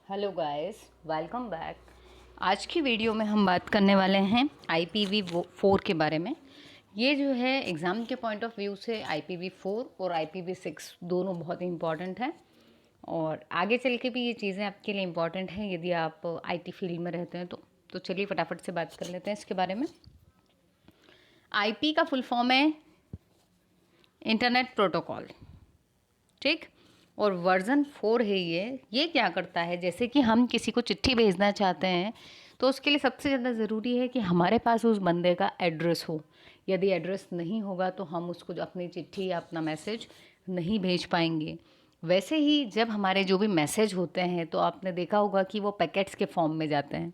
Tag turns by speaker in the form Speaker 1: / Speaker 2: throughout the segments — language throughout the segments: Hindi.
Speaker 1: Hello guys, welcome back. आज की वीडियो में हम बात करने वाले हैं IPv4 के बारे में। ये जो है एग्ज़ाम के पॉइंट ऑफ व्यू से IPv4 और IPv6 दोनों बहुत ही इम्पॉर्टेंट हैं और आगे चल के भी ये चीज़ें आपके लिए इम्पॉर्टेंट हैं यदि आप IT फील्ड में रहते हैं तो चलिए फटाफट से बात कर लेते हैं इसके बारे में। IP का फुल फॉर्म है इंटरनेट प्रोटोकॉल, ठीक। और वर्ज़न 4 है ये क्या करता है, जैसे कि हम किसी को चिट्ठी भेजना चाहते हैं तो उसके लिए सबसे ज़्यादा ज़रूरी है कि हमारे पास उस बंदे का एड्रेस हो। यदि एड्रेस नहीं होगा तो हम उसको अपनी चिट्ठी या अपना मैसेज नहीं भेज पाएंगे। वैसे ही जब हमारे जो भी मैसेज होते हैं तो आपने देखा होगा कि वो पैकेट्स के फॉर्म में जाते हैं।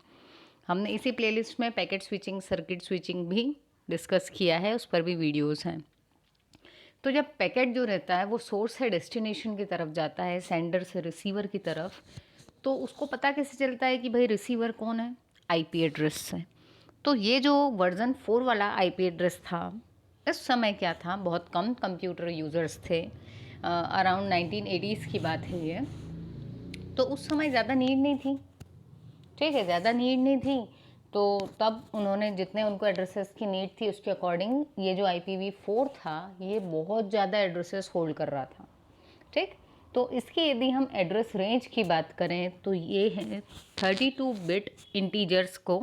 Speaker 1: हमने इसी प्लेलिस्ट में पैकेट स्विचिंग, सर्किट स्विचिंग भी डिस्कस किया है, उस पर भी वीडियोज़ हैं। तो जब पैकेट जो रहता है वो सोर्स से डेस्टिनेशन की तरफ जाता है, सेंडर से रिसीवर की तरफ, तो उसको पता कैसे चलता है कि भाई रिसीवर कौन है? आईपी एड्रेस से। तो ये जो वर्जन 4 वाला आईपी एड्रेस था, इस समय क्या था, बहुत कम कंप्यूटर यूज़र्स थे। अराउंड 1980s की बात है ये। तो उस समय ज़्यादा नीड नहीं थी, ठीक है, ज़्यादा नीड नहीं थी। तो तब उन्होंने जितने उनको एड्रेसेस की नीड थी उसके अकॉर्डिंग ये जो IPv4 था ये बहुत ज़्यादा एड्रेसेस होल्ड कर रहा था, ठीक। तो इसकी यदि हम एड्रेस रेंज की बात करें तो ये है 32 बिट इंटीजर्स को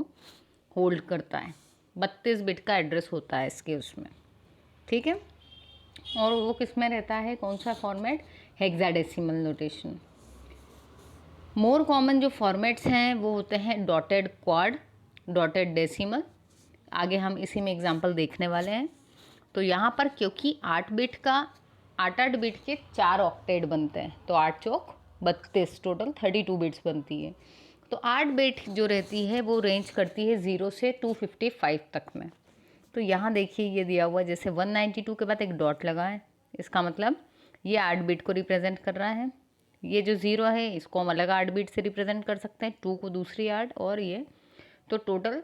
Speaker 1: होल्ड करता है। 32 बिट का एड्रेस होता है इसके उसमें, ठीक है। और वो किस में रहता है, कौन सा format? Hexadecimal notation. More common जो फॉर्मेट्स हैं वो होते हैं डॉटेड क्वाड, डॉटेड डेसिमल। आगे हम इसी में एग्जांपल देखने वाले हैं। तो यहाँ पर क्योंकि 8 बिट के 4 ऑक्टेट बनते हैं तो 8 चौक 32, टोटल 32 बिट्स बनती है। तो 8 बिट जो रहती है वो रेंज करती है 0 से 255 तक में। तो यहाँ देखिए ये दिया हुआ, जैसे 192 के बाद एक डॉट लगा है, इसका मतलब ये 8 बिट को रिप्रेजेंट कर रहा है। ये जो 0 है इसको हम अलग 8 बिट से रिप्रेजेंट कर सकते हैं, 2 को दूसरी 8 और ये। तो टोटल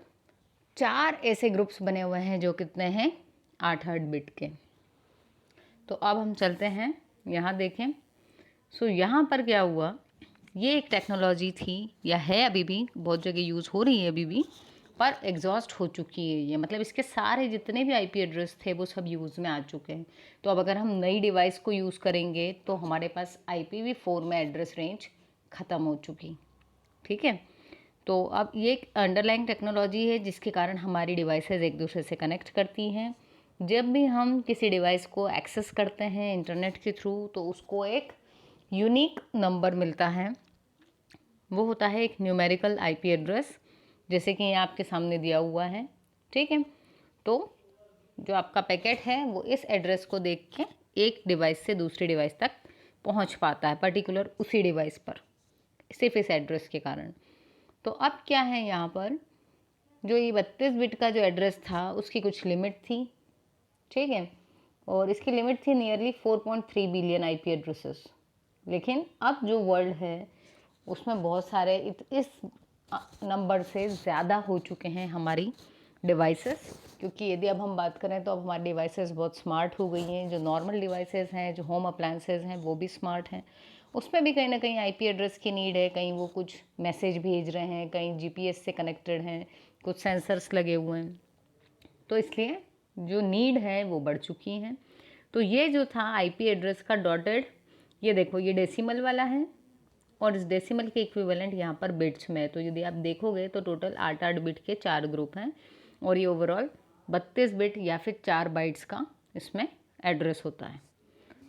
Speaker 1: 4 ऐसे ग्रुप्स बने हुए हैं जो कितने हैं, 8 बिट के। तो अब हम चलते हैं यहाँ देखें। सो यहाँ पर क्या हुआ, ये एक टेक्नोलॉजी थी या है अभी भी, बहुत जगह यूज़ हो रही है अभी भी, पर एग्जॉस्ट हो चुकी है ये। मतलब इसके सारे जितने भी आईपी एड्रेस थे वो सब यूज़ में आ चुके हैं। तो अब अगर हम नई डिवाइस को यूज़ करेंगे तो हमारे पास IPv4 में एड्रेस रेंज ख़त्म हो चुकी, ठीक है। तो अब ये एक अंडरलाइंग टेक्नोलॉजी है जिसके कारण हमारी डिवाइसेज एक दूसरे से कनेक्ट करती हैं। जब भी हम किसी डिवाइस को एक्सेस करते हैं इंटरनेट के थ्रू तो उसको एक यूनिक नंबर मिलता है, वो होता है एक न्यूमेरिकल आईपी एड्रेस, जैसे कि ये आपके सामने दिया हुआ है, ठीक है। तो जो आपका पैकेट है वो इस एड्रेस को देख के एक डिवाइस से दूसरी डिवाइस तक पहुंच पाता है, पर्टिकुलर उसी डिवाइस पर, सिर्फ इस एड्रेस के कारण। तो अब क्या है यहाँ पर, जो ये 32 बिट का जो एड्रेस था उसकी कुछ लिमिट थी, ठीक है। और इसकी लिमिट थी नियरली 4.3 बिलियन आईपी एड्रेसेस। लेकिन अब जो वर्ल्ड है उसमें बहुत सारे इस नंबर से ज़्यादा हो चुके हैं हमारी डिवाइसेस। क्योंकि यदि अब हम बात करें तो अब हमारी डिवाइसेस बहुत स्मार्ट हो गई हैं। जो नॉर्मल डिवाइसेस हैं, जो होम अप्लायंसेस हैं, वो भी स्मार्ट हैं। उसमें भी कहीं ना कहीं आईपी एड्रेस की नीड है। कहीं वो कुछ मैसेज भेज रहे हैं, कहीं जीपीएस से कनेक्टेड हैं, कुछ सेंसर्स लगे हुए हैं, तो इसलिए जो नीड है वो बढ़ चुकी हैं। तो ये जो था आईपी एड्रेस का डॉटेड, ये देखो ये डेसिमल वाला है और इस डेसिमल के इक्विवेलेंट यहाँ पर बिट्स में है। तो यदि आप देखोगे तो टोटल 8 बिट के 4 ग्रुप हैं और ये ओवरऑल 32 बिट या फिर 4 बाइट्स का इसमें एड्रेस होता है।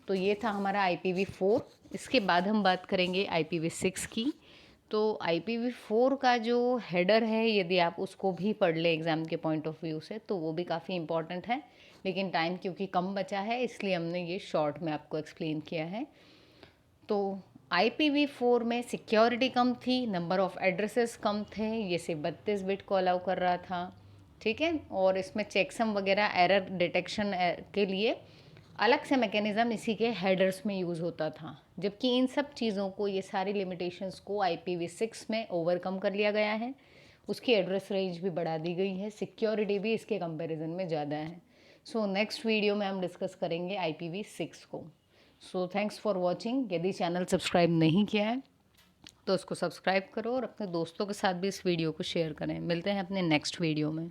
Speaker 1: तो ये था हमारा IPv4। इसके बाद हम बात करेंगे IPv6 की। तो IPv4 का जो हेडर है यदि आप उसको भी पढ़ ले एग्ज़ाम के पॉइंट ऑफ व्यू से तो वो भी काफ़ी इंपॉर्टेंट है, लेकिन टाइम क्योंकि कम बचा है इसलिए हमने ये शॉर्ट में आपको एक्सप्लेन किया है। तो IPv4 में सिक्योरिटी कम थी, नंबर ऑफ़ एड्रेसेस कम थे, ये सिर्फ 32 बिट को अलाउ कर रहा था, ठीक है। और इसमें चेकसम वगैरह एरर डिटेक्शन के लिए अलग से मैकेनिज़्म इसी के हेडर्स में यूज़ होता था। जबकि इन सब चीज़ों को, ये सारी लिमिटेशंस को IPv6 में ओवरकम कर लिया गया है। उसकी एड्रेस रेंज भी बढ़ा दी गई है, सिक्योरिटी भी इसके कंपैरिजन में ज़्यादा है। सो नेक्स्ट वीडियो में हम डिस्कस करेंगे IPv6 को। So thanks for watching. यदि चैनल सब्सक्राइब नहीं किया है तो उसको सब्सक्राइब करो और अपने दोस्तों के साथ भी इस वीडियो को शेयर करें। मिलते हैं अपने नेक्स्ट वीडियो में।